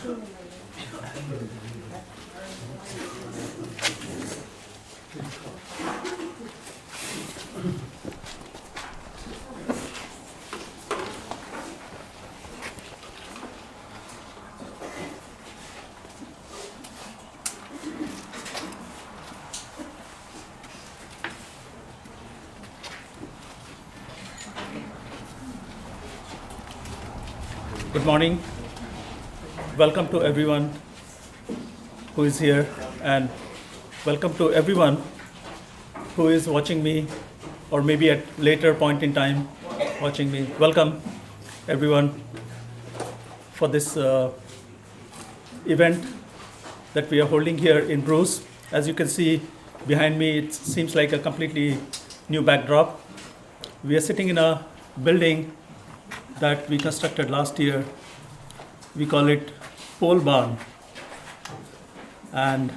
Good morning. Welcome to everyone who is here, and welcome to everyone who is watching me, or maybe at later point in time watching me. Welcome everyone for this event that we are holding here in Bruce. As you can see behind me, it seems like a completely new backdrop. We are sitting in a building that we constructed last year. We call it Pole Barn. And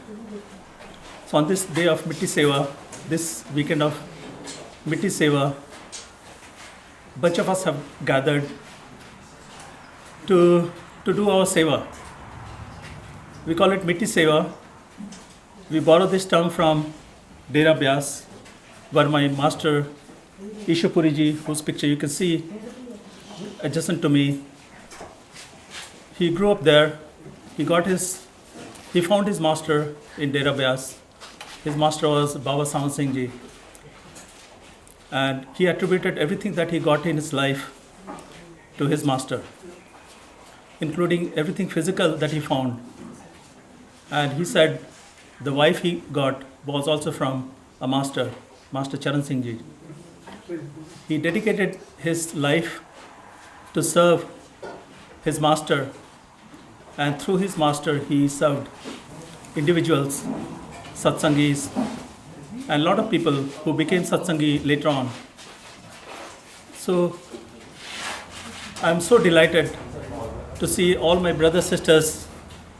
so on this day of Mitti Seva, this weekend of Mitti Seva, a bunch of us have gathered to do our seva. We call it Mitti Seva. We borrow this term from Dera Byas, where my master Ishapuriji, whose picture you can see adjacent to me, he grew up there. He found his master in Dera Byas. His master was Baba Sawan Singh Ji. And he attributed everything that he got in his life to his master, including everything physical that he found. And he said the wife he got was also from a master, Master Charan Singh Ji. He dedicated his life to serve his master, and through his master he served individuals, satsangis, and a lot of people who became satsangi later on. So I'm so delighted to see all my brothers, sisters,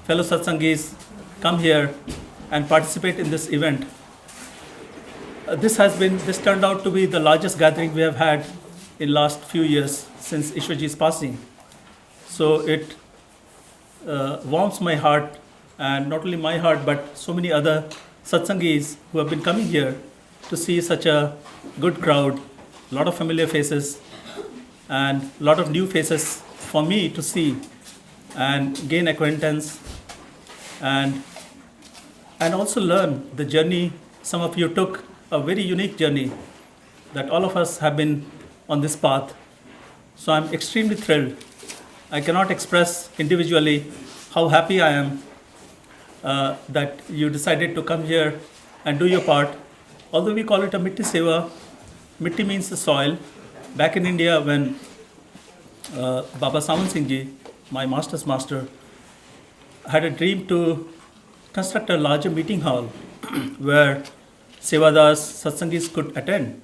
fellow satsangis come here and participate in this event. This turned out to be the largest gathering we have had in last few years since Ishwarji's passing. So it warms my heart, and not only my heart, but so many other satsangis who have been coming here to see such a good crowd, a lot of familiar faces, and a lot of new faces for me to see and gain acquaintance, and also learn the journey some of you took, a very unique journey that all of us have been on this path. So I'm extremely thrilled. I cannot express individually how happy I am that you decided to come here and do your part. Although we call it a Mitti Seva, Mitti means the soil. Back in India, when Baba Sawan Singh Ji, my master's master, had a dream to construct a larger meeting hall where Sevadas, satsangis could attend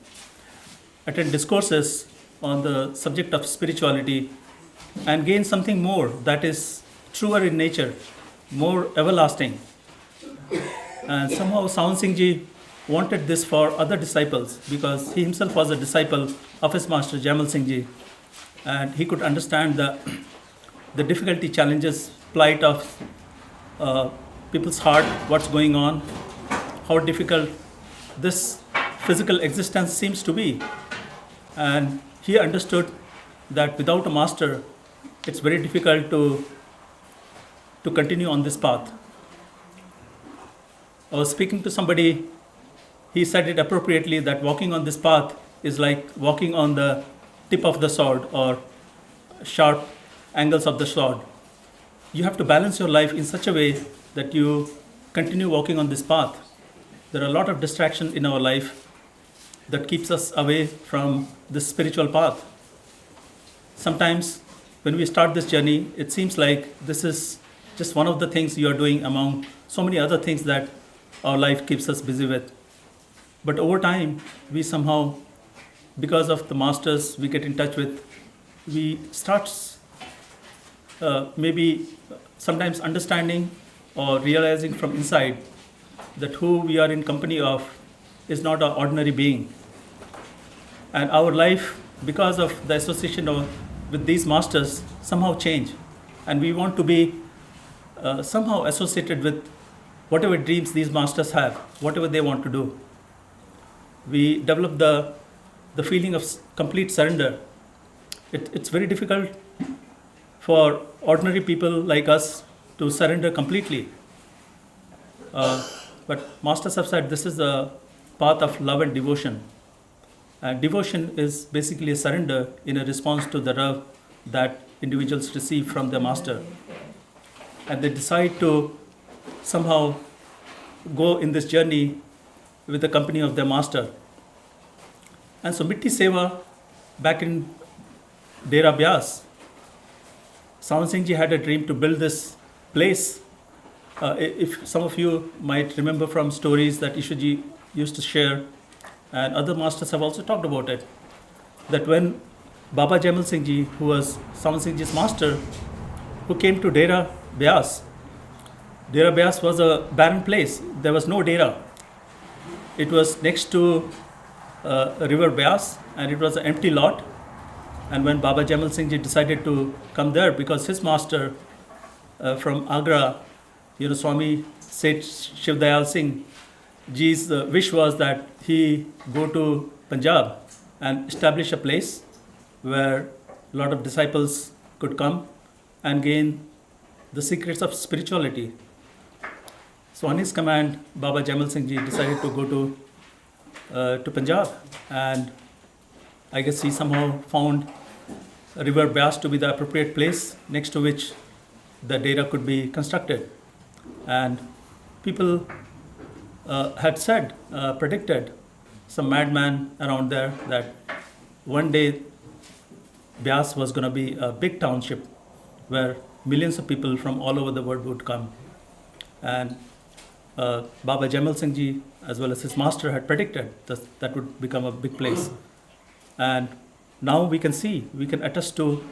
discourses on the subject of spirituality and gain something more that is truer in nature, more everlasting. And somehow Sawan Singh Ji wanted this for other disciples, because he himself was a disciple of his master Jamal Singh Ji, and he could understand the difficulty, challenges, plight of people's heart, what's going on, how difficult this physical existence seems to be. And he understood that without a master, it's very difficult to continue on this path. I was speaking to somebody, he said it appropriately, that walking on this path is like walking on the tip of the sword or sharp angles of the sword. You have to balance your life in such a way that you continue walking on this path. There are a lot of distractions in our life that keeps us away from this spiritual path. Sometimes when we start this journey, it seems like this is just one of the things you are doing among so many other things that our life keeps us busy with. But over time, we somehow, because of the masters we get in touch with, we start maybe sometimes understanding or realizing from inside that who we are in company of is not an ordinary being. And our life, because of the association with these masters, somehow change. And we want to be somehow associated with whatever dreams these masters have, whatever they want to do. We develop the feeling of complete surrender. It's very difficult for ordinary people like us to surrender completely. But masters have said this is the path of love and devotion. And devotion is basically a surrender in a response to the love that individuals receive from their master. And they decide to somehow go in this journey with the company of their master. And so Mitti Seva, back in Dera Byas, Sawan Singh Ji had a dream to build this place. If some of you might remember from stories that Ishwarji used to share, and other masters have also talked about it, that when Baba Jaimal Singh Ji, who was Sawan Singh Ji's master, who came to Dera Byas was a barren place. There was no Dera. It was next to river Byas, and it was an empty lot. And when Baba Jaimal Singh Ji decided to come there, because his master from Agra, Swami Seth Shiv Dayal Singh Ji's wish was that he go to Punjab and establish a place where a lot of disciples could come and gain the secrets of spirituality. So on his command, Baba Jaimal Singh Ji decided to go to Punjab, and I guess he somehow found river Byas to be the appropriate place next to which the Dera could be constructed. And people had said, predicted, some madman around there, that one day Byas was going to be a big township where millions of people from all over the world would come. And Baba Jaimal Singh Ji, as well as his master, had predicted that would become a big place. And now we can see, we can attest to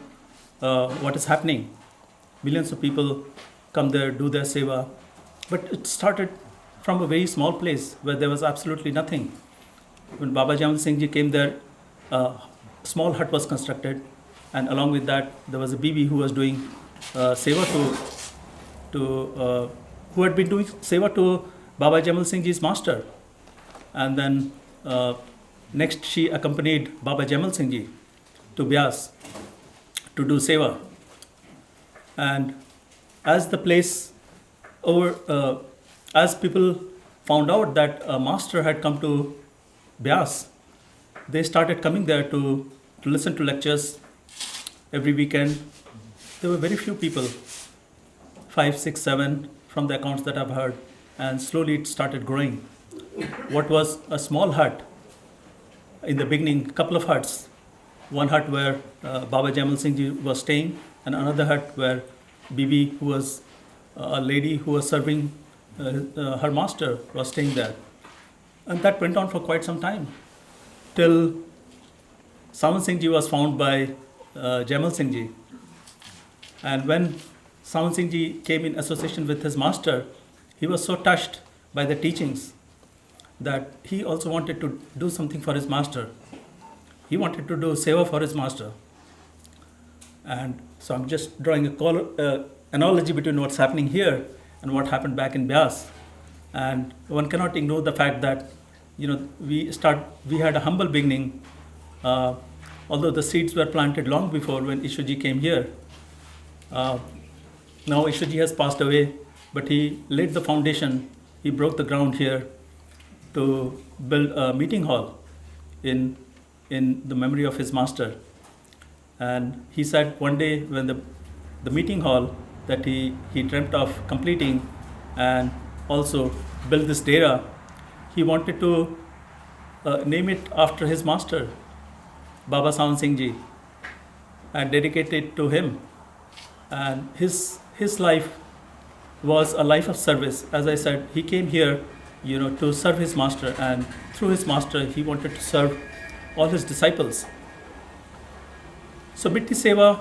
what is happening. Millions of people come there, do their seva. But it started from a very small place where there was absolutely nothing. When Baba Jaimal Singh Ji came there, a small hut was constructed, and along with that, there was a bibi who was doing seva who had been doing seva to Baba Jaimal Singh Ji's master. And then next she accompanied Baba Jaimal Singh Ji to Byas to do seva. And as the place as people found out that a master had come to Byas, they started coming there to listen to lectures every weekend. There were very few people, 5, 6, 7 from the accounts that I've heard, and slowly it started growing. What was a small hut in the beginning, a couple of huts, one hut where Baba Jaimal Singh Ji was staying, and another hut where Bibi, who was a lady who was serving her master, was staying there. And that went on for quite some time, till Sawan Singh Ji was found by Jaimal Singh Ji. And when Sawan Singh Ji came in association with his master, he was so touched by the teachings that he also wanted to do something for his master. He wanted to do seva for his master. And so I'm just drawing a analogy between what's happening here and what happened back in Byas. And one cannot ignore the fact that, we had a humble beginning, although the seeds were planted long before when Ishwarji came here. Now Ishwarji has passed away, but he laid the foundation, he broke the ground here to build a meeting hall in the memory of his master. And he said one day when the meeting hall that he dreamt of completing and also build this dera, he wanted to name it after his master, Baba Sawan Singh Ji, and dedicate it to him. And his life was a life of service. As I said, he came here, to serve his master, and through his master, he wanted to serve all his disciples. So Mitti Seva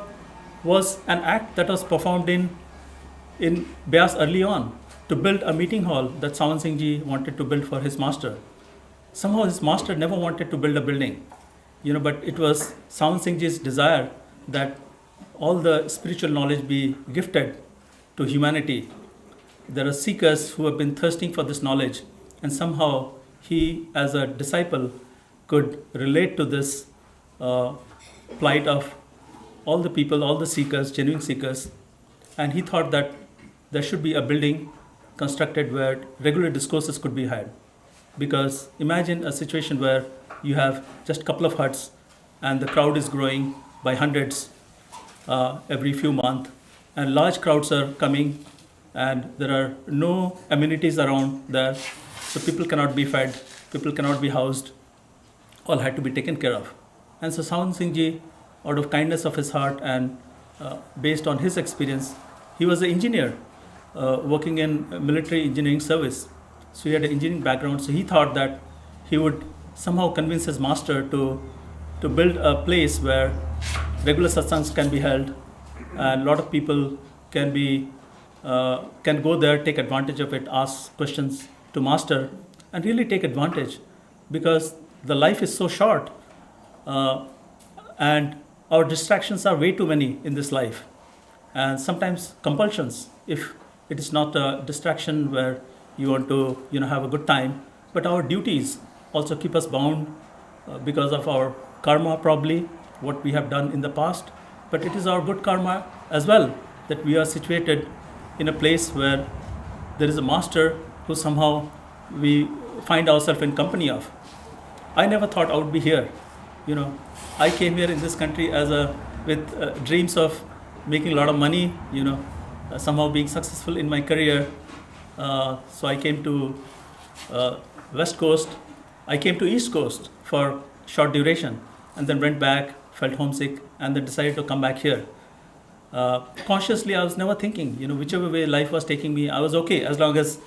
was an act that was performed in Byas early on to build a meeting hall that Sawan Singh Ji wanted to build for his master. Somehow his master never wanted to build a building, but it was Sawan Singh Ji's desire that all the spiritual knowledge be gifted to humanity. There are seekers who have been thirsting for this knowledge, and somehow he, as a disciple, could relate to this plight of all the people, all the seekers, genuine seekers, and he thought that there should be a building constructed where regular discourses could be had. Because imagine a situation where you have just a couple of huts and the crowd is growing by hundreds every few months, and large crowds are coming and there are no amenities around there, so people cannot be fed, people cannot be housed, all had to be taken care of. And so Sawan Singh Ji, out of kindness of his heart and based on his experience, he was an engineer working in military engineering service. So he had an engineering background, so he thought that he would somehow convince his master to build a place where regular satsangs can be held and a lot of people can go there, take advantage of it, ask questions to master and really take advantage, because the life is so short and our distractions are way too many in this life, and sometimes compulsions, if it is not a distraction where you want to have a good time, but our duties also keep us bound because of our karma, probably what we have done in the past, but it is our good karma as well that we are situated in a place where there is a master who somehow we find ourselves in company of. I never thought I would be here. I came here in this country with dreams of making a lot of money, somehow being successful in my career. So I came to West Coast. I came to East Coast for short duration and then went back, felt homesick, and then decided to come back here. Consciously, I was never thinking, whichever way life was taking me, I was okay as long as,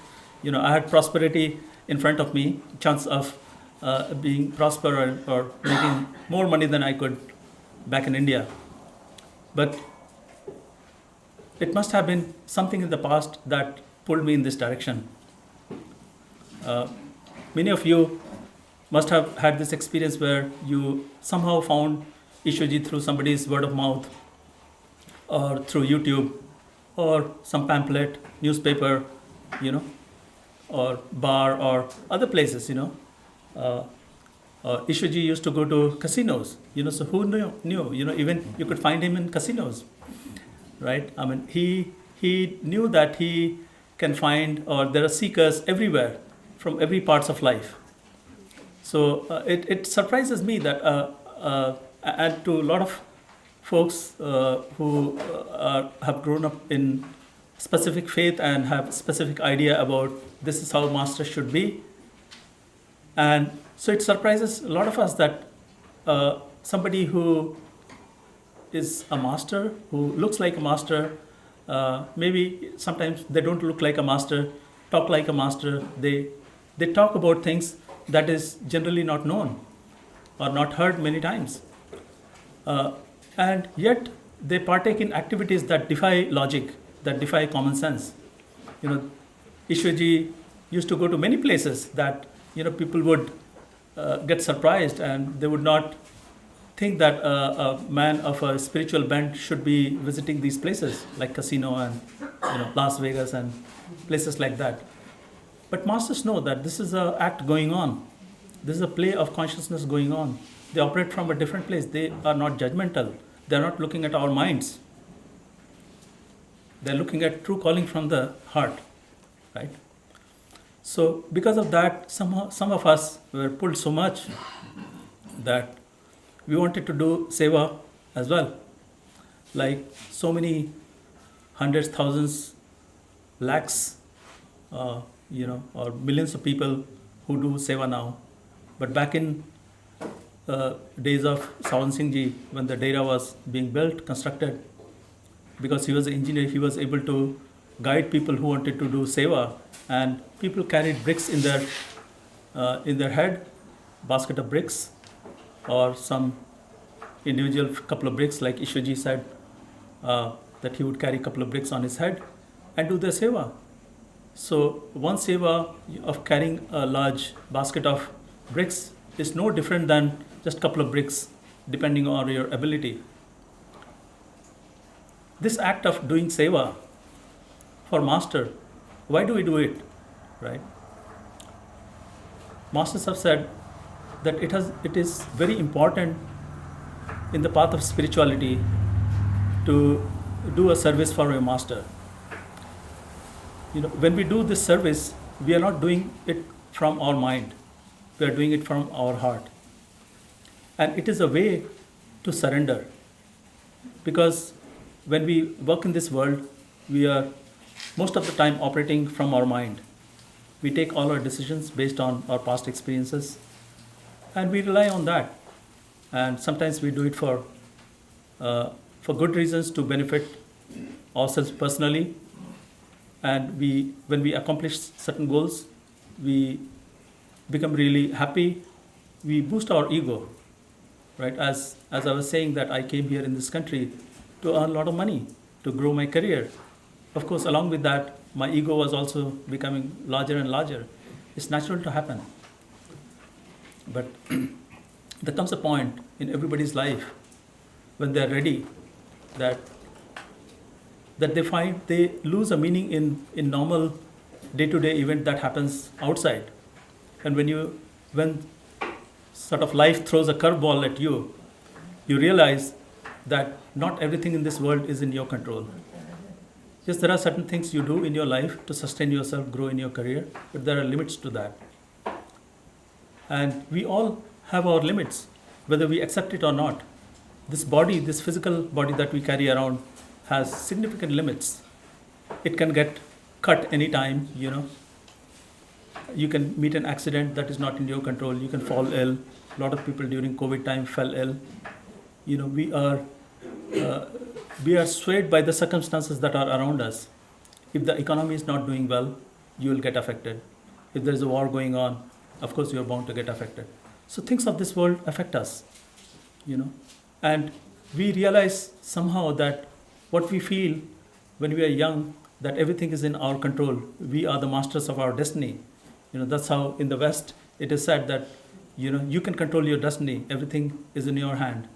I had prosperity in front of me, chance of being prosper or making more money than I could back in India. But it must have been something in the past that pulled me in this direction. Many of you must have had this experience where you somehow found Ishwarji through somebody's word of mouth or through YouTube or some pamphlet, newspaper, or bar or other places, Ishwarji used to go to casinos, so who knew, even you could find him in casinos, right? I mean, he knew that he can find, or there are seekers everywhere from every parts of life. So it surprises me that, and to a lot of folks who have grown up in specific faith and have specific idea about this is how master should be. And so it surprises a lot of us that somebody who is a master, who looks like a master, maybe sometimes they don't look like a master, talk like a master, they talk about things that is generally not known or not heard many times. And yet they partake in activities that defy logic, that defy common sense. Ishwarji used to go to many places that people would get surprised and they would not think that a man of a spiritual bent should be visiting these places like casino and Las Vegas and places like that. But masters know that this is an act going on. This is a play of consciousness going on. They operate from a different place. They are not judgmental. They are not looking at our minds. They are looking at true calling from the heart, right? So because of that, some of us were pulled so much that we wanted to do seva as well. Like so many hundreds, thousands, lakhs, or millions of people who do seva now. But back in days of Sawan Singh Ji, when the Dera was being built, constructed, because he was an engineer, he was able to guide people who wanted to do seva, and people carried bricks in their head, basket of bricks, or some individual couple of bricks, like Ishwarji said, that he would carry a couple of bricks on his head and do the seva. So one seva of carrying a large basket of bricks is no different than just a couple of bricks, depending on your ability. This act of doing seva for master, why do we do it, right? Masters have said that it is very important in the path of spirituality to do a service for your master. When we do this service, we are not doing it from our mind. We are doing it from our heart. And it is a way to surrender. Because when we work in this world, we are most of the time operating from our mind. We take all our decisions based on our past experiences, and we rely on that. And sometimes we do it for good reasons, to benefit ourselves personally. And when we accomplish certain goals, we become really happy. We boost our ego, right? As I was saying, that I came here in this country to earn a lot of money, to grow my career. Of course, along with that, my ego was also becoming larger and larger. It's natural to happen. But there comes a point in everybody's life when they're ready that they find they lose a meaning in normal day-to-day event that happens outside. And when sort of life throws a curveball at you, you realize that not everything in this world is in your control. Yes, there are certain things you do in your life to sustain yourself, grow in your career, but there are limits to that. And we all have our limits, whether we accept it or not. This body, this physical body that we carry around, has significant limits. It can get cut anytime, You can meet an accident that is not in your control. You can fall ill. A lot of people during COVID time fell ill. We are swayed by the circumstances that are around us. If the economy is not doing well, you will get affected. If there is a war going on, of course you are bound to get affected. So things of this world affect us, And we realize somehow that what we feel when we are young, that everything is in our control. We are the masters of our destiny. That's how in the West it is said that, you can control your destiny. Everything is in your hand.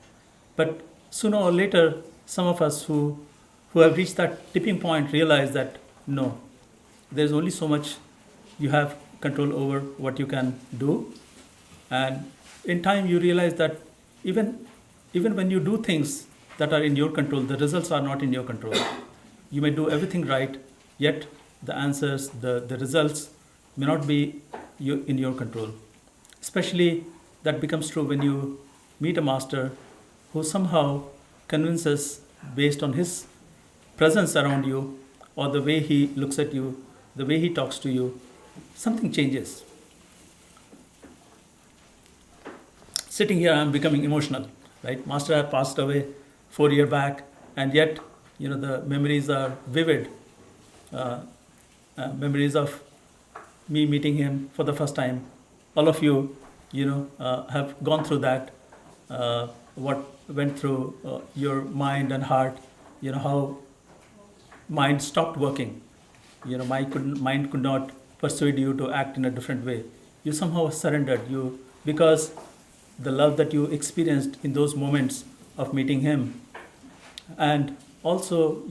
But sooner or later, some of us who have reached that tipping point realize that no, there's only so much you have control over what you can do. And in time you realize that even when you do things that are in your control, the results are not in your control. You may do everything right, yet the answers, the results may not be in your control. Especially that becomes true when you meet a master who somehow convinces, based on his presence around you, or the way he looks at you, the way he talks to you, something changes. Sitting here, I'm becoming emotional, right? Master had passed away 4 years back, and yet, the memories are vivid. Memories of me meeting him for the first time. All of you, have gone through that. What went through your mind and heart, how mind stopped working. Mind could not persuade you to act in a different way. You somehow surrendered, because the love that you experienced in those moments of meeting him, and also,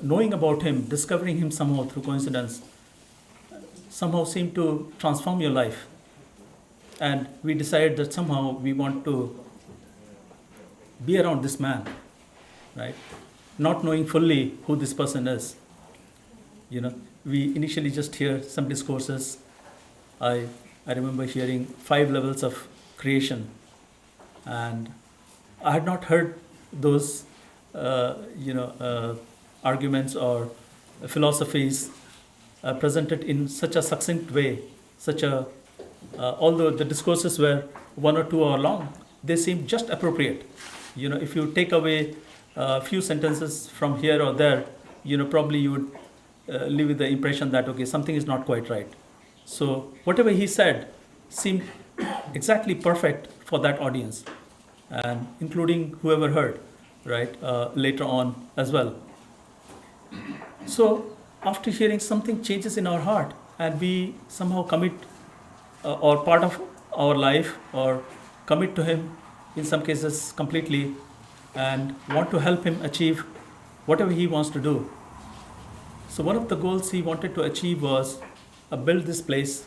knowing about him, discovering him somehow through coincidence, somehow seemed to transform your life. And we decided that somehow we want to be around this man, right? Not knowing fully who this person is. We initially just hear some discourses. I remember hearing 5 levels of creation, and I had not heard those, arguments or philosophies presented in such a succinct way. Although the discourses were 1 or 2 hours long, they seemed just appropriate. If you take away a few sentences from here or there, probably you would live with the impression that, okay, something is not quite right. So whatever he said seemed exactly perfect for that audience, and including whoever heard, right, later on as well. So after hearing, something changes in our heart, and we somehow commit or part of our life, or commit to him in some cases completely, and want to help him achieve whatever he wants to do. So one of the goals he wanted to achieve was build this place,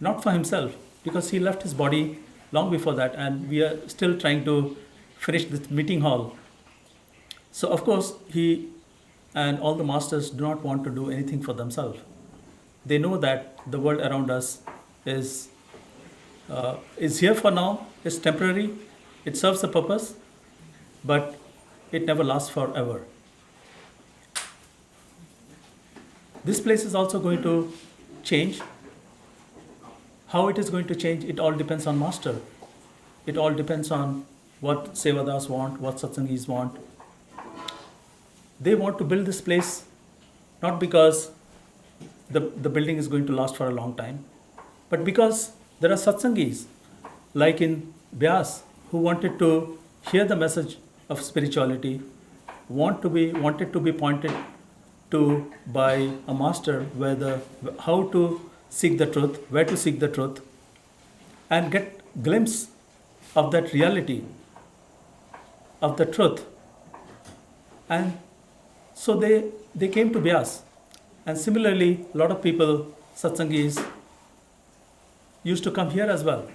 not for himself, because he left his body long before that, and we are still trying to finish this meeting hall. So of course he and all the masters do not want to do anything for themselves. They know that the world around us is here for now, it's temporary, it serves a purpose, but it never lasts forever. This place is also going to change. How it is going to change, it all depends on master. It all depends on what Sevadas want, what Satsangis want. They want to build this place not because the building is going to last for a long time, but because there are Satsangis, like in Vyas, who wanted to hear the message of spirituality, wanted to be pointed to by a master how to seek the truth, where to seek the truth, and get glimpse of that reality, of the truth. And so they came to Vyas. And similarly, a lot of people, Satsangis, used to come here as well.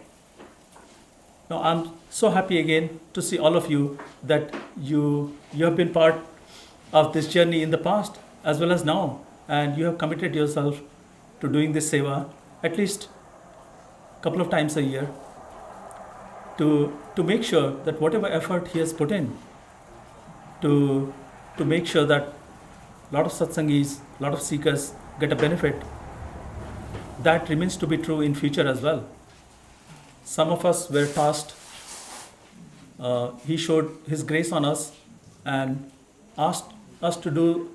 Now I'm so happy again to see all of you that you have been part of this journey in the past as well as now, and you have committed yourself to doing this seva at least a couple of times a year to make sure that whatever effort he has put in to make sure that a lot of satsangis, a lot of seekers get a benefit, that remains to be true in future as well. Some of us were tasked, he showed his grace on us and asked us to do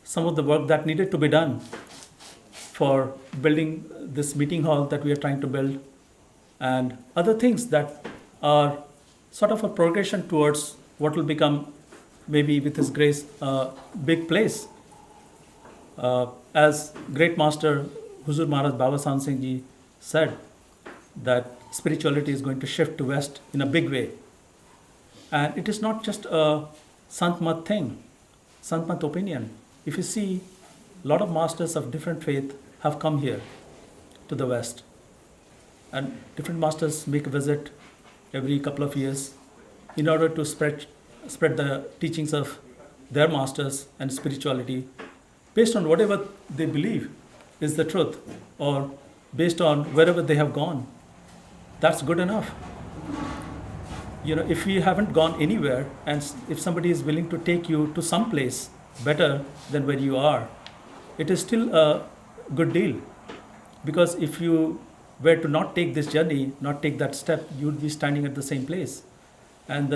some of the work that needed to be done for building this meeting hall that we are trying to build, and other things that are sort of a progression towards what will become, maybe with his grace, a big place. As great master Huzur Maharaj Baba San Singh Ji said, that spirituality is going to shift to West in a big way. And it is not just a Sant Mat thing, Sant Mat opinion. If you see, a lot of masters of different faith have come here to the West. And different masters make a visit every couple of years in order to spread the teachings of their masters and spirituality based on whatever they believe is the truth, or based on wherever they have gone. That's good enough. If you haven't gone anywhere, and if somebody is willing to take you to some place better than where you are, it is still a good deal. Because if you were to not take this journey, not take that step, you would be standing at the same place. And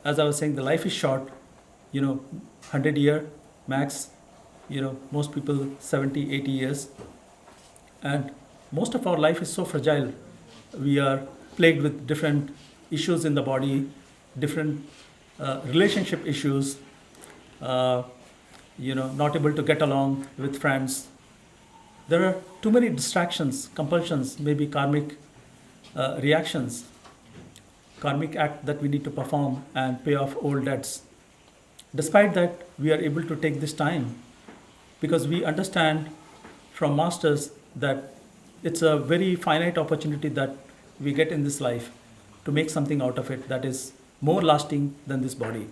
as I was saying, the life is short, 100 year max, most people 70, 80 years. And most of our life is so fragile. We are plagued with different issues in the body, different relationship issues, not able to get along with friends. There are too many distractions, compulsions, maybe karmic reactions, karmic act that we need to perform and pay off old debts. Despite that, we are able to take this time because we understand from masters that it's a very finite opportunity that we get in this life to make something out of it that is more lasting than this body,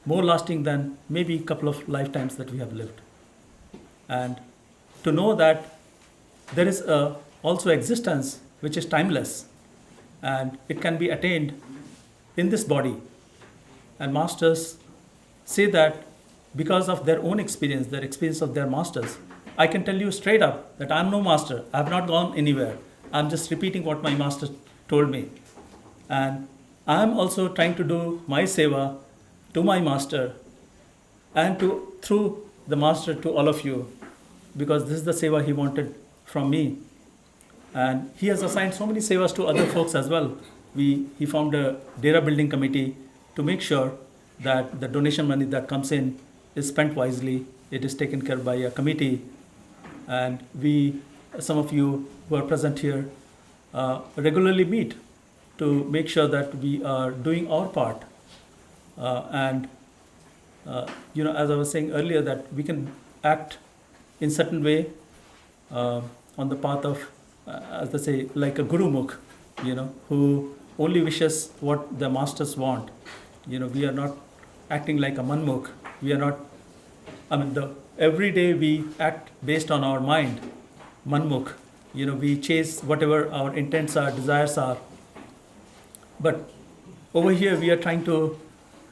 more lasting than maybe a couple of lifetimes that we have lived. And to know that there is also existence which is timeless and it can be attained in this body. And masters say that because of their own experience, their experience of their masters, I can tell you straight up that I'm no master. I have not gone anywhere. I'm just repeating what my master told me. And I'm also trying to do my seva to my master and through the master to all of you, because this is the seva he wanted from me. And he has assigned so many sevas to other folks as well. He formed a Dera building committee to make sure that the donation money that comes in is spent wisely. It is taken care by a committee. And we, some of you who are present here, regularly meet to make sure that we are doing our part. And as I was saying earlier, that we can act in certain way on the path of, as they say, like a guru mukh, who only wishes what the masters want. We are not acting like a manmukh. We are not, every day we act based on our mind, manmukh. We chase whatever our intents are, desires are. But over here we are trying to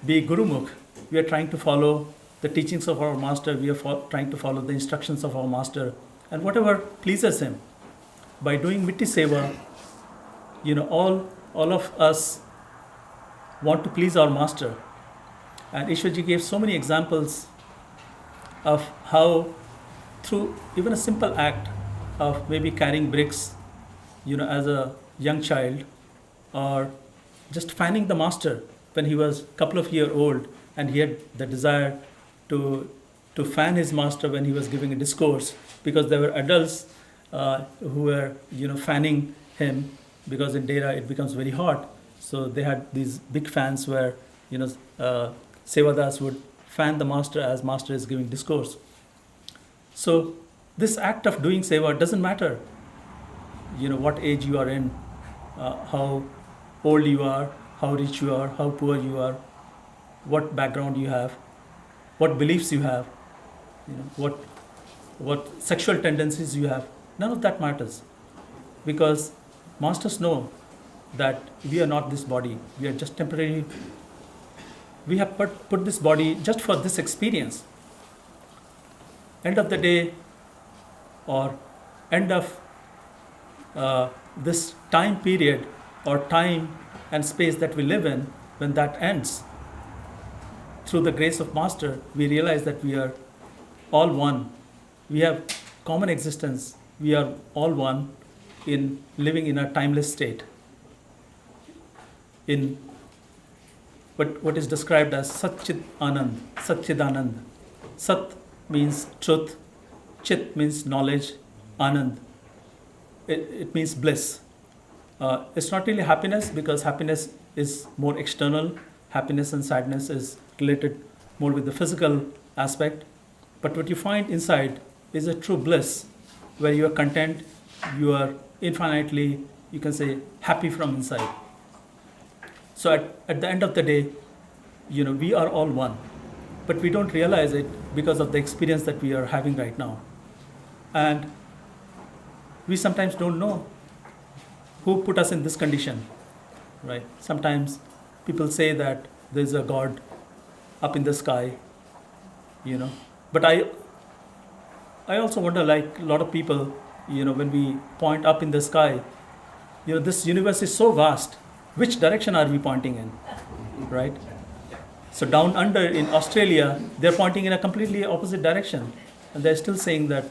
be gurumukh. We are trying to follow the teachings of our master. We are trying to follow the instructions of our master, and whatever pleases him. By doing mitti seva, all of us want to please our master. And Ishwarji gave so many examples of how, through even a simple act of maybe carrying bricks, as a young child, or just fanning the master when he was a couple of years old, and he had the desire to fan his master when he was giving a discourse, because there were adults who were fanning him, because in Dera it becomes very hot. So they had these big fans where Sevadas would fan the master as master is giving discourse. So this act of doing seva doesn't matter what age you are in, how old you are, how rich you are, how poor you are, what background you have, what beliefs you have, what sexual tendencies you have. None of that matters, because masters know that we are not this body. We are just temporary. We have put this body just for this experience. End of the day, or end of this time period or time and space that we live in, when that ends, through the grace of Master, we realize that we are all one. We have common existence. We are all one in living in a timeless state. In what is described as Satchit Anand, Satchidanand. Sat means truth, Chit means knowledge, Anand, it means bliss. It's not really happiness, because happiness is more external. Happiness and sadness is related more with the physical aspect. But what you find inside is a true bliss, where you are content, you are infinitely, you can say, happy from inside. So at the end of the day, we are all one. But we don't realize it because of the experience that we are having right now. And we sometimes don't know who put us in this condition, right? Sometimes people say that there's a God up in the sky, But I also wonder, like a lot of people, when we point up in the sky, this universe is so vast. Which direction are we pointing in, right? So down under in Australia, they're pointing in a completely opposite direction, and they're still saying that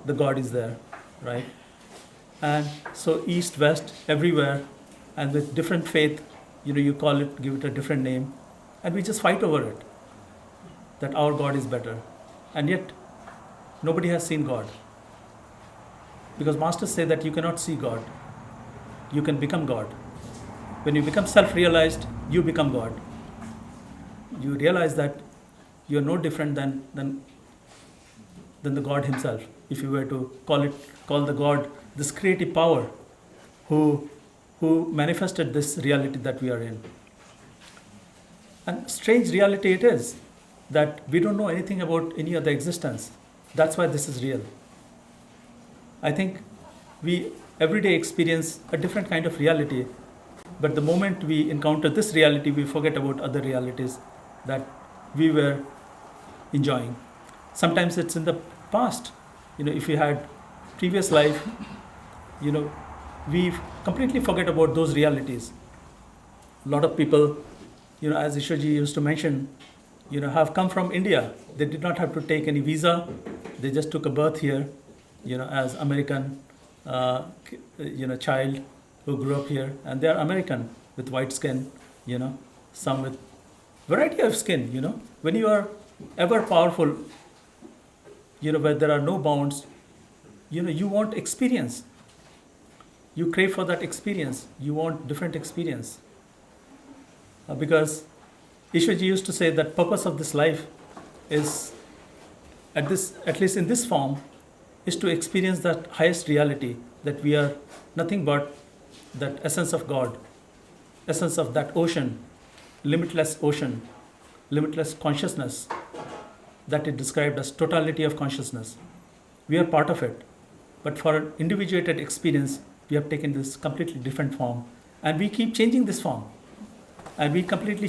the God is there, right? And so east, west, everywhere, and with different faith, you call it, give it a different name, and we just fight over it, that our God is better. And yet, nobody has seen God. Because masters say that you cannot see God. You can become God. When you become self-realized, you become God. You realize that you are no different than the God himself. If you were to call the God this creative power who manifested this reality that we are in. And strange reality it is that we don't know anything about any other existence. That's why this is real. I think we every day experience a different kind of reality, but the moment we encounter this reality, we forget about other realities that we were enjoying. Sometimes it's in the past. If you had previous life, we completely forget about those realities. A lot of people, as Ishwarji used to mention, have come from India. They did not have to take any visa. They just took a birth here, as American, child who grew up here, and they are American with white skin, some with variety of skin, When you are ever powerful, where there are no bounds, you want experience. You crave for that experience. You want different experience. Because Ishwarji used to say that purpose of this life is, at least in this form, is to experience that highest reality, that we are nothing but that essence of God, essence of that ocean, limitless consciousness that it described as totality of consciousness. We are part of it. But for an individuated experience, we have taken this completely different form. And we keep changing this form. And we completely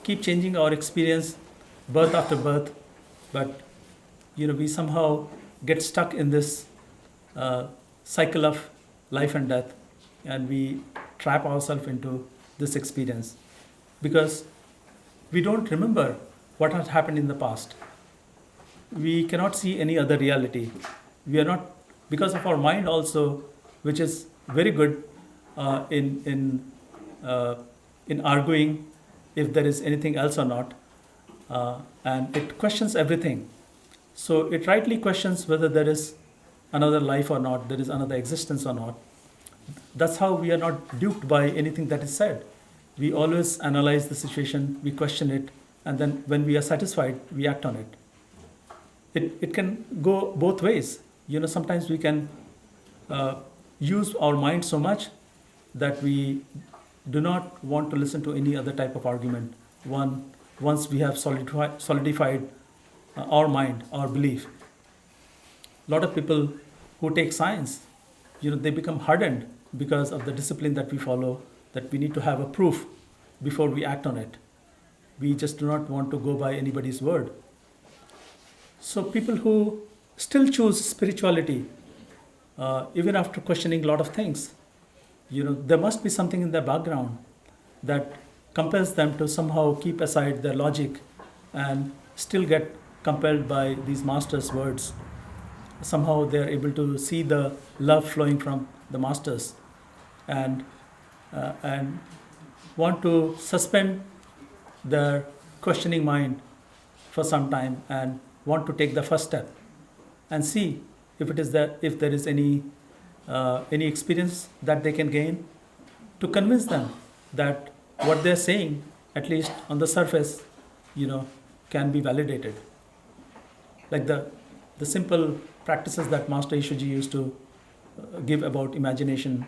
keep changing our experience birth after birth. But we somehow get stuck in this cycle of life and death. And we trap ourselves into this experience. Because we don't remember what has happened in the past. We cannot see any other reality. We are not, because of our mind also, which is very good in arguing if there is anything else or not, and it questions everything. So it rightly questions whether there is another life or not, there is another existence or not. That's how we are not duped by anything that is said. We always analyze the situation, we question it, and then when we are satisfied, we act on it. It can go both ways. Sometimes we can use our mind so much that we do not want to listen to any other type of argument. Once we have solidified our mind, our belief. A lot of people who take science, they become hardened because of the discipline that we follow, that we need to have a proof before we act on it. We just do not want to go by anybody's word. So people who still choose spirituality, even after questioning a lot of things, there must be something in their background that compels them to somehow keep aside their logic and still get compelled by these masters' words. Somehow they are able to see the love flowing from the masters and want to suspend their questioning mind for some time and want to take the first step and see if there is any experience that they can gain to convince them that what they're saying, at least on the surface, can be validated. Like the simple practices that Master Ishwarji used to give about imagination,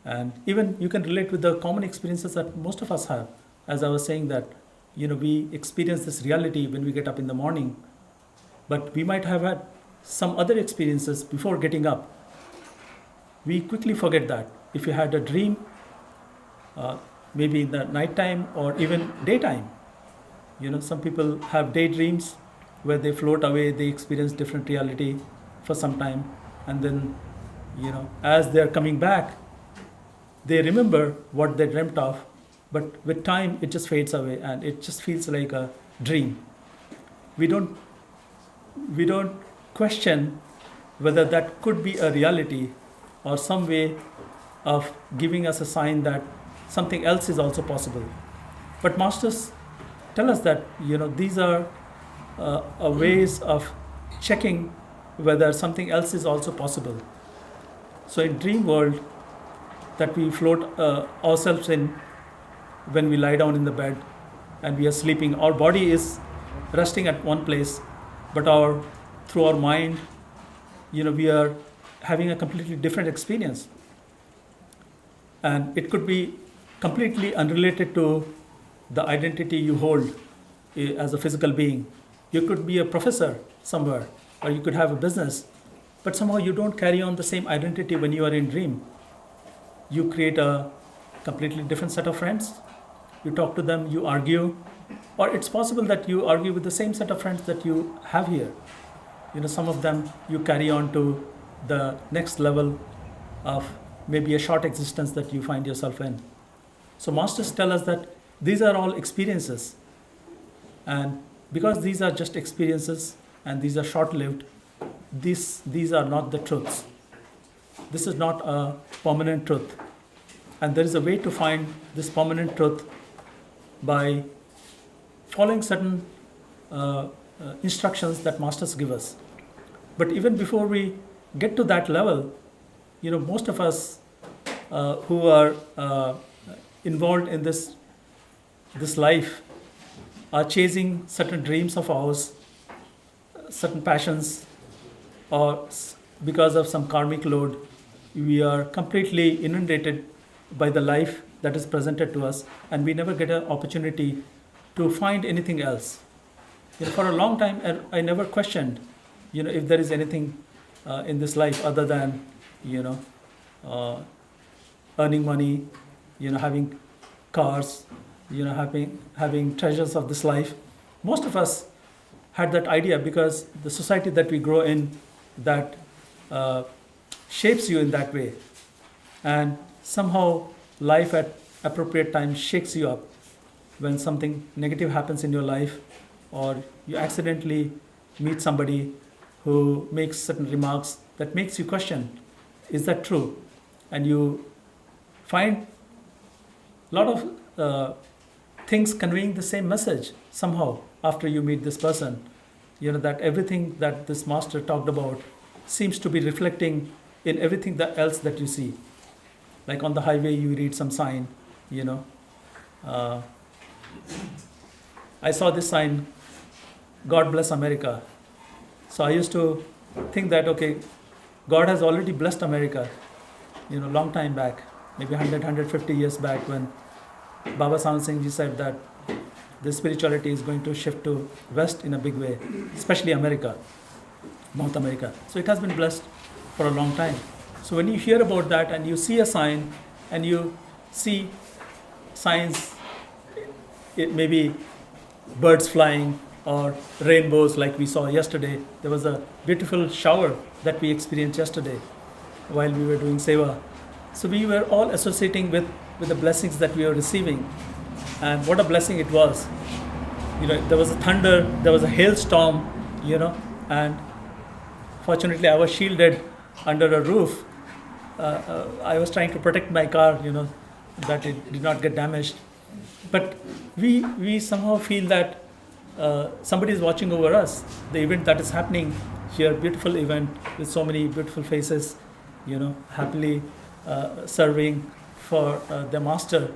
and even you can relate with the common experiences that most of us have. As I was saying that, we experience this reality when we get up in the morning, but we might have had some other experiences before getting up. We quickly forget that. If you had a dream, maybe in the nighttime or even daytime, some people have daydreams where they float away, they experience different reality for some time, and then, as they're coming back, they remember what they dreamt of, but with time it just fades away and it just feels like a dream. We don't question whether that could be a reality or some way of giving us a sign that something else is also possible. But masters tell us that these are ways of checking whether something else is also possible. So in dream world that we float ourselves in, when we lie down in the bed and we are sleeping, our body is resting at one place, but through our mind, we are having a completely different experience. And it could be completely unrelated to the identity you hold as a physical being. You could be a professor somewhere, or you could have a business, but somehow you don't carry on the same identity when you are in dream. You create a completely different set of friends. You talk to them, you argue, or it's possible that you argue with the same set of friends that you have here. Some of them you carry on to the next level of maybe a short existence that you find yourself in. So masters tell us that these are all experiences, and because these are just experiences and these are short-lived, these are not the truths. This is not a permanent truth, and there is a way to find this permanent truth by following certain instructions that masters give us. But even before we get to that level, most of us who are involved in this life are chasing certain dreams of ours, certain passions, or because of some karmic load, we are completely inundated by the life that is presented to us, and we never get an opportunity to find anything else. For a long time, I never questioned, if there is anything in this life other than, uh, earning money, having cars, having treasures of this life. Most of us had that idea because the society that we grow in, that shapes you in that way, and somehow life at appropriate times shakes you up when something negative happens in your life, or you accidentally meet somebody who makes certain remarks that makes you question, is that true? And you find a lot of things conveying the same message somehow after you meet this person. That everything that this master talked about seems to be reflecting in everything else that you see. Like on the highway, you read some sign, I saw this sign, God bless America. So I used to think that, okay, God has already blessed America, long time back, maybe 100, 150 years back, when Baba Sahib Singh Ji said that the spirituality is going to shift to West in a big way, especially America, North America. So it has been blessed for a long time. So when you hear about that and you see a sign and you see signs, it may be birds flying or rainbows like we saw yesterday. There was a beautiful shower that we experienced yesterday while we were doing seva. So we were all associating with the blessings that we were receiving. And what a blessing it was. There was a thunder, there was a hailstorm, and fortunately I was shielded under a roof. I was trying to protect my car, that it did not get damaged. But we somehow feel that somebody is watching over us. The event that is happening here, beautiful event with so many beautiful faces, happily serving for the master.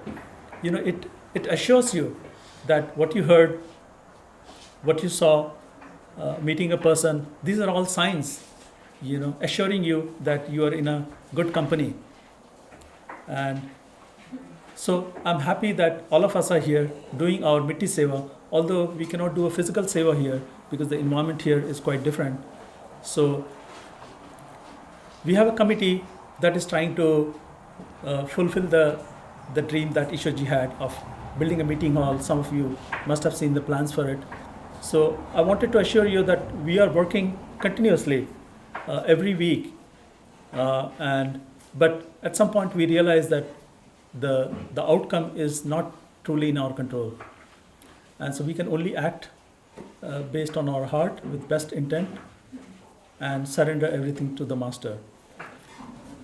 It assures you that what you heard, what you saw, meeting a person, these are all signs, assuring you that you are in a good company. And so I'm happy that all of us are here doing our Mitti Seva, although we cannot do a physical Seva here because the environment here is quite different. So we have a committee that is trying to fulfill the dream that Ishwarji had of building a meeting hall. Some of you must have seen the plans for it. So I wanted to assure you that we are working continuously every week. But at some point we realized that the outcome is not truly in our control. And so we can only act based on our heart with best intent and surrender everything to the master.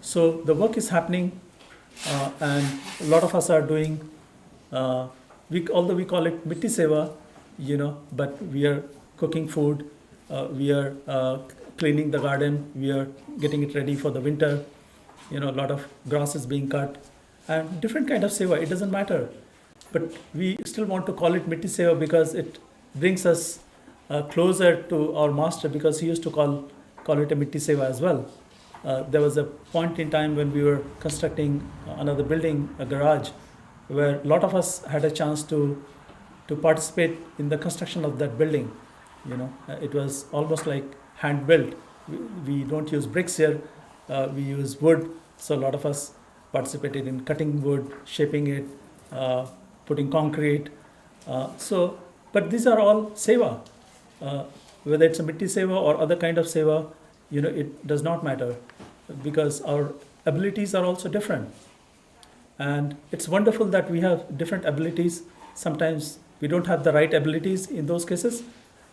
So the work is happening, and a lot of us are doing, although we call it Mitti Seva, but we are cooking food, we are cleaning the garden, we are getting it ready for the winter, a lot of grass is being cut, and different kind of seva, it doesn't matter. But we still want to call it Mitti Seva because it brings us closer to our master, because he used to call it a Mitti Seva as well. There was a point in time when we were constructing another building, a garage, where a lot of us had a chance to participate in the construction of that building. It was almost like hand built. We don't use bricks here, we use wood. So a lot of us participated in cutting wood, shaping it, putting concrete. But these are all seva. Whether it's a Mitti Seva or other kind of seva, it does not matter, because our abilities are also different. And it's wonderful that we have different abilities. Sometimes we don't have the right abilities in those cases,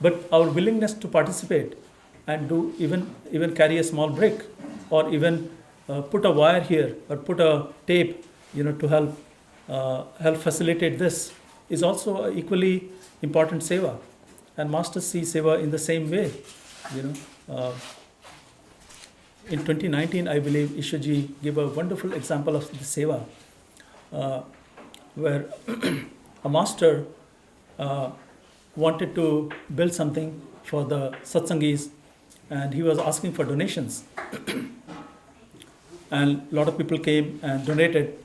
but our willingness to participate and do even carry a small brick, or even put a wire here or put a tape, to help facilitate this, is also an equally important seva. And masters see seva in the same way. In 2019, I believe Ishwarji gave a wonderful example of the seva, where a master wanted to build something for the satsangis, and he was asking for donations. And a lot of people came and donated.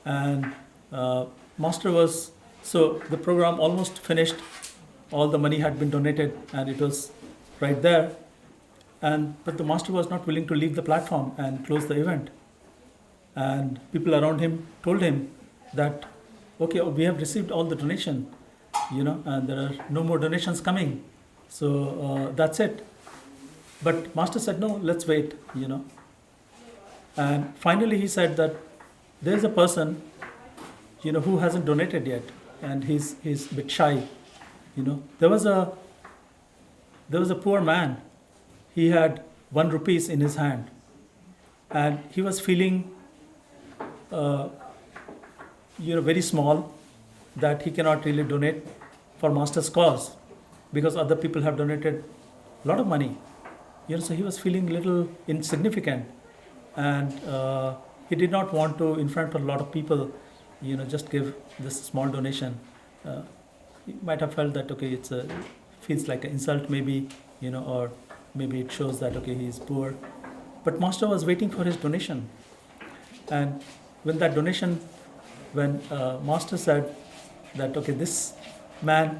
And Master was, so the program almost finished. All the money had been donated, and it was right there. But the Master was not willing to leave the platform and close the event. And people around him told him that, okay, we have received all the donation, and there are no more donations coming. So that's it. But Master said, no, let's wait, And finally he said that there's a person, who hasn't donated yet, and he's a bit shy, There was a poor man. He had 1 rupees in his hand, and he was feeling, very small, that he cannot really donate for Master's cause, because other people have donated a lot of money. So he was feeling a little insignificant, and he did not want to, in front of a lot of people, just give this small donation. He might have felt that, okay, feels like an insult maybe, or maybe it shows that, okay, he is poor. But Master was waiting for his donation. And when Master said that, okay, this man,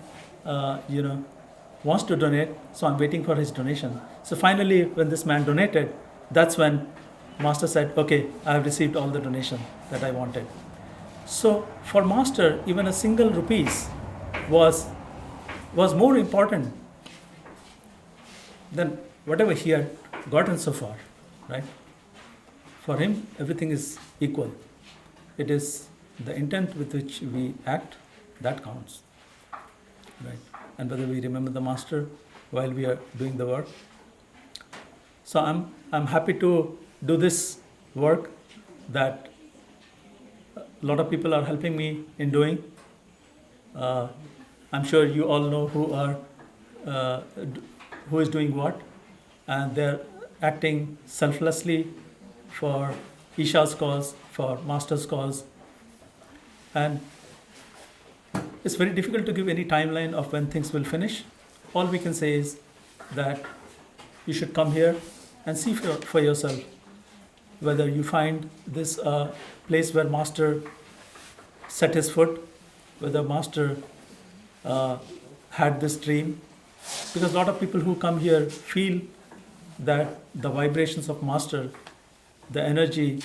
wants to donate, so I'm waiting for his donation. So finally, when this man donated, that's when Master said, okay, I have received all the donation that I wanted. So for Master, even a single rupees was more important than whatever he had gotten so far, right? For him, everything is equal. It is the intent with which we act that counts, right? And whether we remember the Master while we are doing the work. So I'm happy to do this work that a lot of people are helping me in doing. I'm sure you all know who is doing what, and they're acting selflessly for Isha's cause, for Master's cause. And it's very difficult to give any timeline of when things will finish. All we can say is that you should come here and see for yourself whether you find this place where Master set his foot, whether Master had this dream. Because a lot of people who come here feel that the vibrations of Master, the energy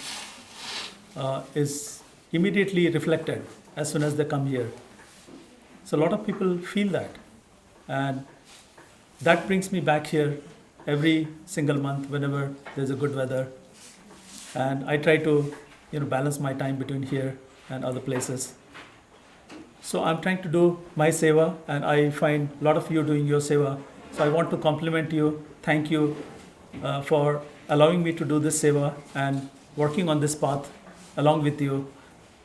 is immediately reflected as soon as they come here. So a lot of people feel that. And that brings me back here every single month whenever there's a good weather. And I try to balance my time between here and other places. So I'm trying to do my seva, and I find a lot of you doing your seva. So I want to compliment you, thank you for allowing me to do this seva and working on this path along with you,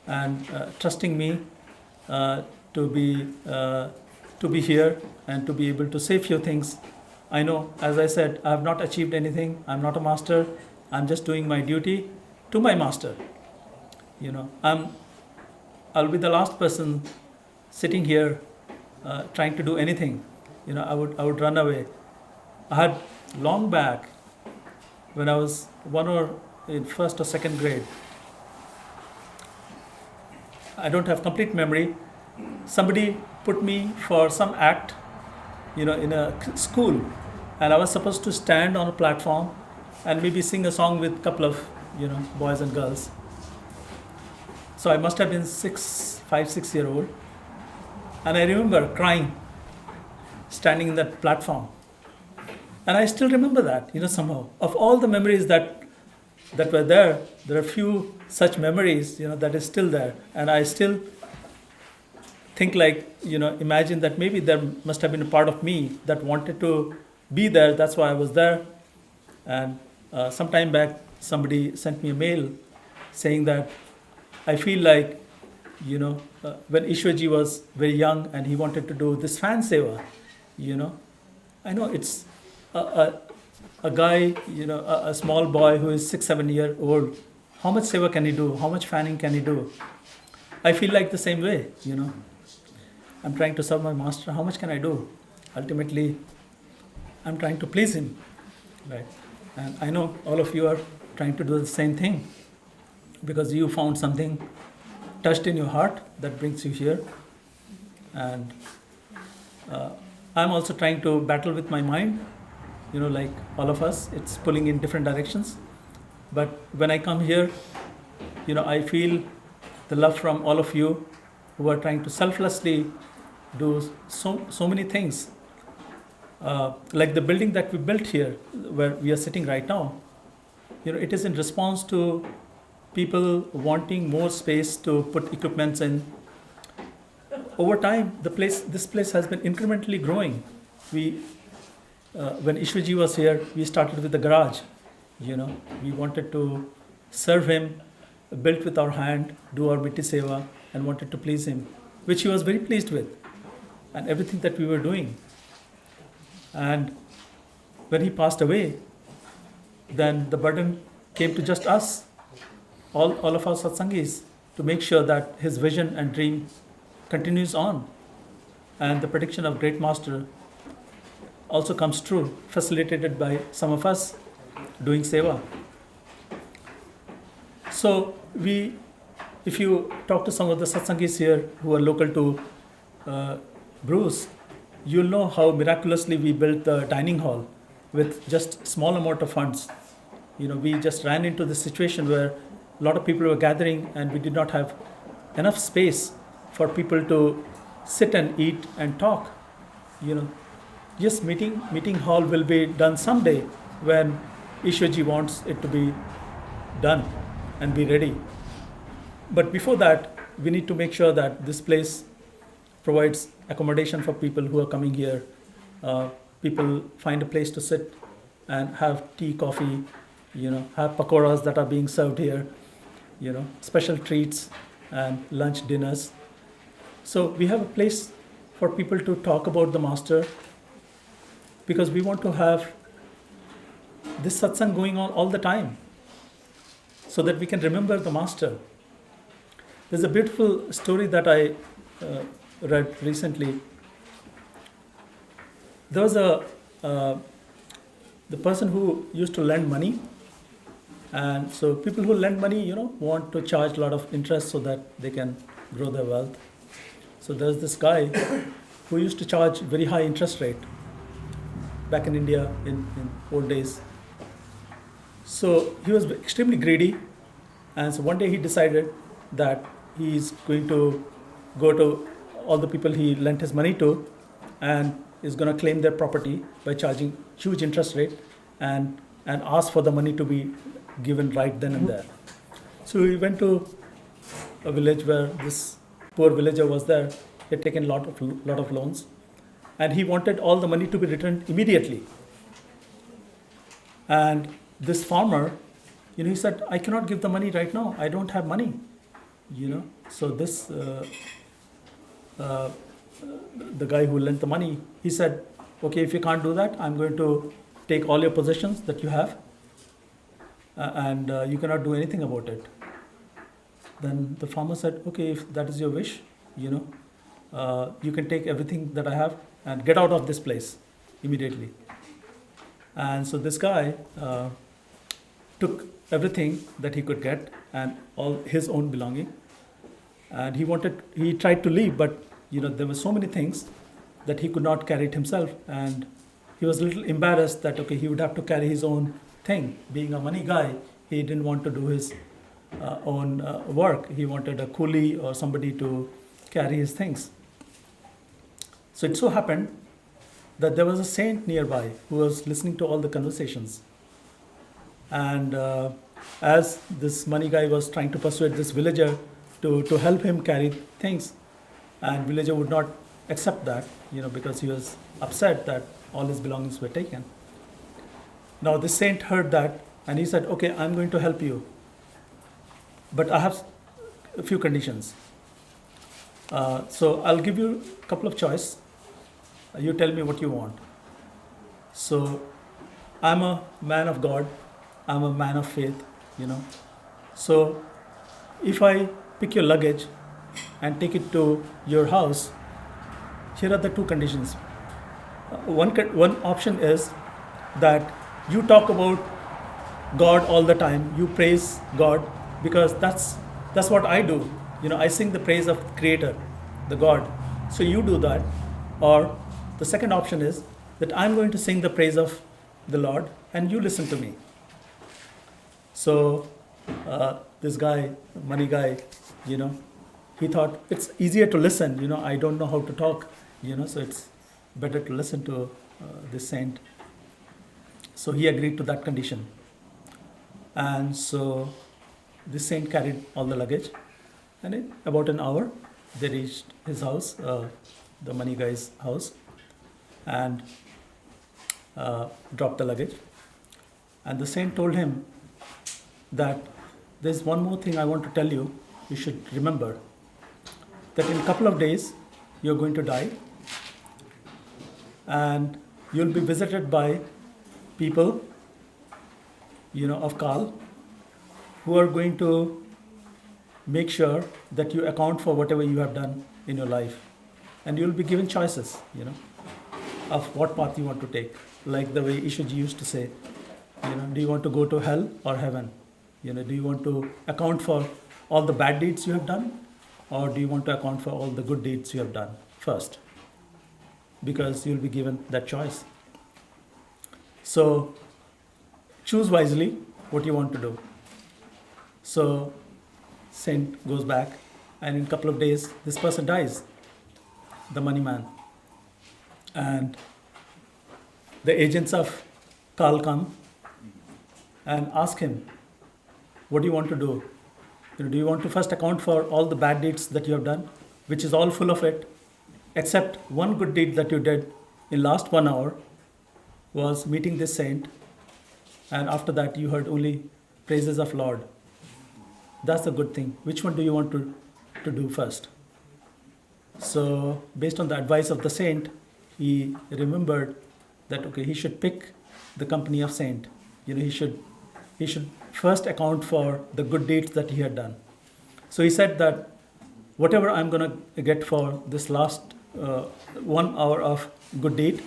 and trusting me to be here and to be able to say few things. I know, as I said, I have not achieved anything. I'm not a master. I'm just doing my duty to my Master. I'll be the last person sitting here trying to do anything. I would run away. I had long back, when I was in first or second grade, I don't have complete memory. Somebody put me for some act, in a school, and I was supposed to stand on a platform and maybe sing a song with a couple of, boys and girls. So I must have been 5, 6 year old, and I remember crying, standing in that platform, and I still remember that, somehow. Of all the memories that were there are few such memories, that is still there, and I still think imagine that maybe there must have been a part of me that wanted to be there. That's why I was there. And some time back, somebody sent me a mail saying that I feel like, when Ishwarji was very young and he wanted to do this fan seva, I know it's a guy, a small boy who is 6, 7 year old. How much seva can he do? How much fanning can he do? I feel like the same way, I'm trying to serve my master. How much can I do? Ultimately, I'm trying to please him, right? And I know all of you are trying to do the same thing because you found something touched in your heart that brings you here. And I'm also trying to battle with my mind, like all of us. It's pulling in different directions. But when I come here, I feel the love from all of you who are trying to selflessly do so many things. Like the building that we built here, where we are sitting right now, it is in response to people wanting more space to put equipments in. Over time, this place has been incrementally growing. When Ishwaji was here, we started with the garage. We wanted to serve him, built with our hand, do our mitti seva, and wanted to please him, which he was very pleased with, and everything that we were doing. And when he passed away, then the burden came to just us, all of our satsangis, to make sure that his vision and dream continues on. And the prediction of great master also comes true, facilitated by some of us doing seva. So if you talk to some of the satsangis here who are local to Bruce, you'll know how miraculously we built the dining hall with just small amount of funds. We just ran into the situation where a lot of people were gathering and we did not have enough space for people to sit and eat and talk. Yes, meeting hall will be done someday when Ishwarji wants it to be done and be ready. But before that, we need to make sure that this place provides accommodation for people who are coming here. People find a place to sit and have tea, coffee, have pakoras that are being served here, special treats and lunch, dinners. So we have a place for people to talk about the master, because we want to have this satsang going on all the time so that we can remember the master. There's a beautiful story that I read recently. There was the person who used to lend money, and so people who lend money, want to charge a lot of interest so that they can grow their wealth. So there's this guy who used to charge very high interest rate back in India in old days. So he was extremely greedy, and so one day he decided that he's going to go to all the people he lent his money to and is going to claim their property by charging huge interest rate and ask for the money to be given right then and there. So he went to a village where this poor villager was there. He had taken a lot of loans, and he wanted all the money to be returned immediately. And this farmer, he said, I cannot give the money right now. I don't have money. So this the guy who lent the money, he said, okay, if you can't do that, I'm going to take all your possessions that you have, and you cannot do anything about it. Then the farmer said, okay, if that is your wish, you can take everything that I have and get out of this place immediately. And so this guy took everything that he could get and all his own belonging, and he tried to leave, but there were so many things that he could not carry it himself, and he was a little embarrassed that he would have to carry his own thing. Being a money guy, he didn't want to do his own work. He wanted a coolie or somebody to carry his things. So it so happened that there was a saint nearby who was listening to all the conversations. And as this money guy was trying to persuade this villager to help him carry things, and villager would not accept that, because he was upset that all his belongings were taken. Now this saint heard that, and he said, okay, I'm going to help you, but I have a few conditions. So I'll give you a couple of choice. You tell me what you want. So I'm a man of God. I'm a man of faith, So if I pick your luggage and take it to your house, here are the two conditions. One option is that you talk about God all the time, you praise God, because that's what I do. I sing the praise of Creator, the God. So you do that. Or the second option is that I'm going to sing the praise of the Lord and you listen to me. So this guy, money guy, he thought it's easier to listen. I don't know how to talk, so it's better to listen to this saint. So he agreed to that condition. And so this saint carried all the luggage, and in about an hour they reached his house, the money guy's house, and dropped the luggage. And the saint told him that there's one more thing I want to tell you. You should remember that in a couple of days you're going to die, and you'll be visited by people, of Kal, who are going to make sure that you account for whatever you have done in your life. And you'll be given choices, of what path you want to take. Like the way Ishwaji used to say, do you want to go to hell or heaven? Do you want to account for all the bad deeds you have done, or do you want to account for all the good deeds you have done first? Because you'll be given that choice. So choose wisely what you want to do. So saint goes back, and in a couple of days this person dies, the money man. And the agents of Kal come and ask him, what do you want to do? Do you want to first account for all the bad deeds that you have done, which is all full of it, except one good deed that you did in last 1 hour was meeting this saint, and after that you heard only praises of Lord. That's a good thing. Which one do you want to do first? So based on the advice of the saint, he remembered that he should pick the company of saint. He should first account for the good deeds that he had done. So he said that whatever I'm going to get for this last 1 hour of good deed,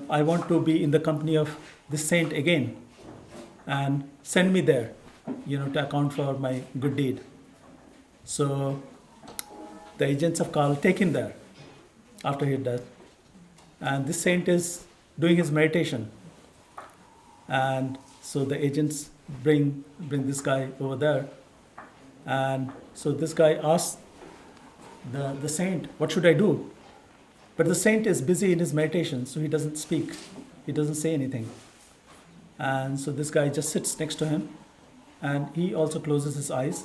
I want to be in the company of this saint again, and send me there, to account for my good deed. So the agents of Kal take him there after his death, and this saint is doing his meditation. And so the agents bring this guy over there, and so this guy asks the saint, what should I do? But the saint is busy in his meditation, so he doesn't speak, he doesn't say anything. And so this guy just sits next to him, and he also closes his eyes,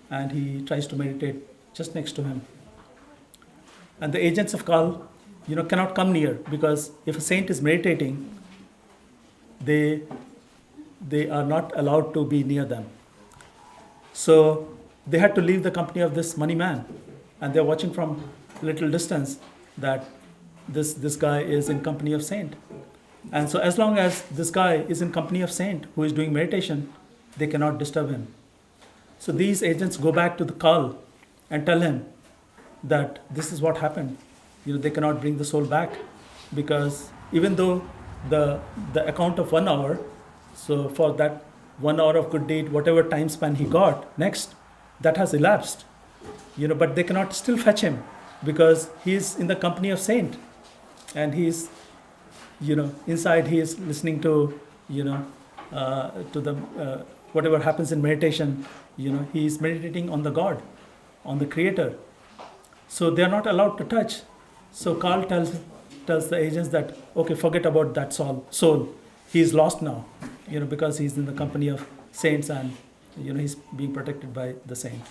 and he tries to meditate just next to him. And the agents of Kal, cannot come near, because if a saint is meditating, they are not allowed to be near them. So they had to leave the company of this money man, and they're watching from a little distance that this guy is in company of saint. And so as long as this guy is in company of saint who is doing meditation, they cannot disturb him. So these agents go back to the Kal and tell him that this is what happened. They cannot bring the soul back, because even though the account of 1 hour, so for that 1 hour of good deed, whatever time span he got next, that has elapsed. But they cannot still fetch him, because he is in the company of saint, and he is, inside he is listening to, to the whatever happens in meditation. He is meditating on the God, on the Creator. So they are not allowed to touch. So Kal tells the agents that, okay, forget about that soul. He is lost now, because he's in the company of saints, and he's being protected by the saint.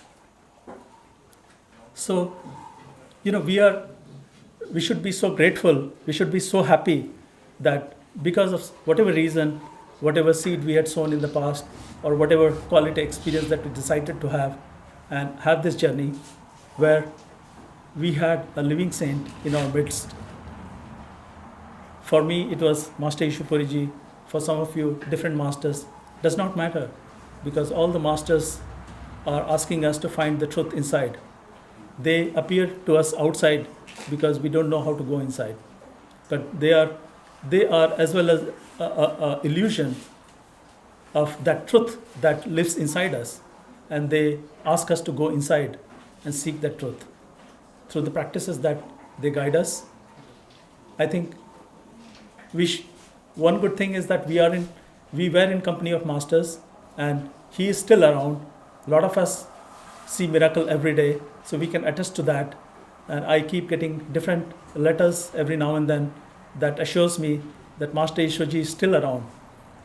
So, we should be so grateful, we should be so happy that because of whatever reason, whatever seed we had sown in the past, or whatever quality experience that we decided to have, and have this journey where we had a living saint in our midst. For me, it was Master Ishupuriji. For some of you, different masters. Does not matter, because all the masters are asking us to find the truth inside. they appear to us outside because we don't know how to go inside. But they are as well as a illusion of that truth that lives inside us. And they ask us to go inside and seek that truth. Through the practices that they guide us, I think one good thing is that we were in company of masters, and he is still around. A lot of us see miracle every day, so we can attest to that. And I keep getting different letters every now and then that assures me that Master Ishwarji is still around.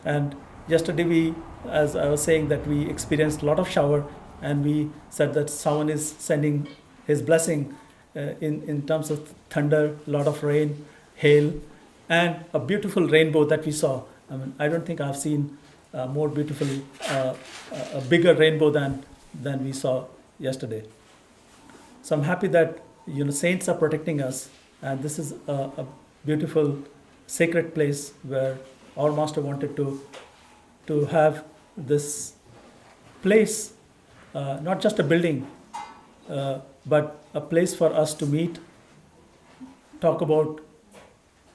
And yesterday as I was saying, that we experienced a lot of shower, and we said that someone is sending his blessing in terms of thunder, a lot of rain, hail, and a beautiful rainbow that we saw. I mean, I don't think I've seen more beautiful, a bigger rainbow than we saw yesterday. So I'm happy that saints are protecting us, and this is a beautiful sacred place where our master wanted to have this place, not just a building, but a place for us to meet, talk about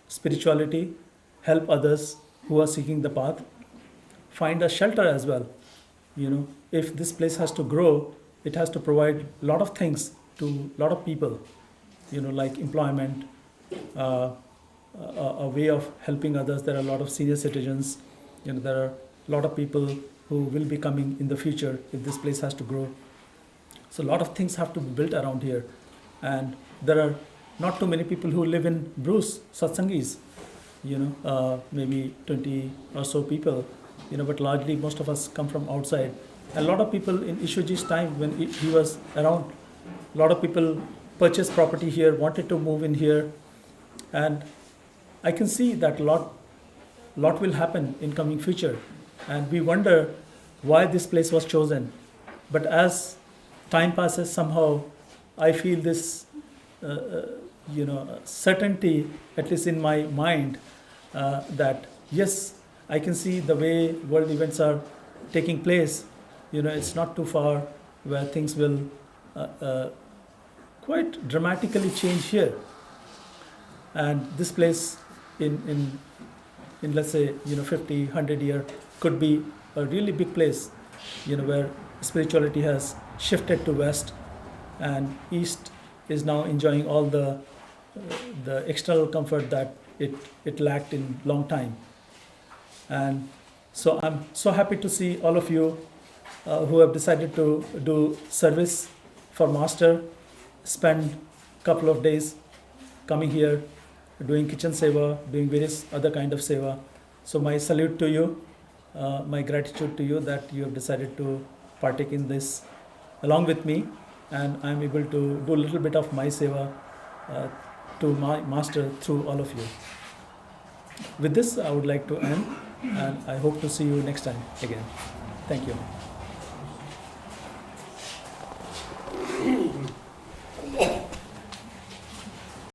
spirituality, help others who are seeking the path, find a shelter as well. If this place has to grow, it has to provide a lot of things to a lot of people, like employment, a way of helping others. There are a lot of senior citizens, there are a lot of people who will be coming in the future if this place has to grow. So a lot of things have to be built around here. And there are not too many people who live in Bruce, satsangis, maybe 20 or so people, but largely most of us come from outside. A lot of people in Ishwarji's time when he was around, a lot of people purchased property here, wanted to move in here. And I can see that a lot will happen in coming future. And we wonder why this place was chosen. But as time passes, somehow I feel this, certainty, at least in my mind, that yes, I can see the way world events are taking place. It's not too far where things will quite dramatically change here. And this place in let's say 50, 100 years could be a really big place, where spirituality has shifted to west, and east is now enjoying all the external comfort that it lacked in long time. And so I'm so happy to see all of you who have decided to do service for Master, spend a couple of days coming here, doing kitchen seva, doing various other kind of seva. So my salute to you, my gratitude to you that you have decided to partake in this along with me, and I'm able to do a little bit of my seva to my Master through all of you. With this, I would like to end, and I hope to see you next time again. Thank you.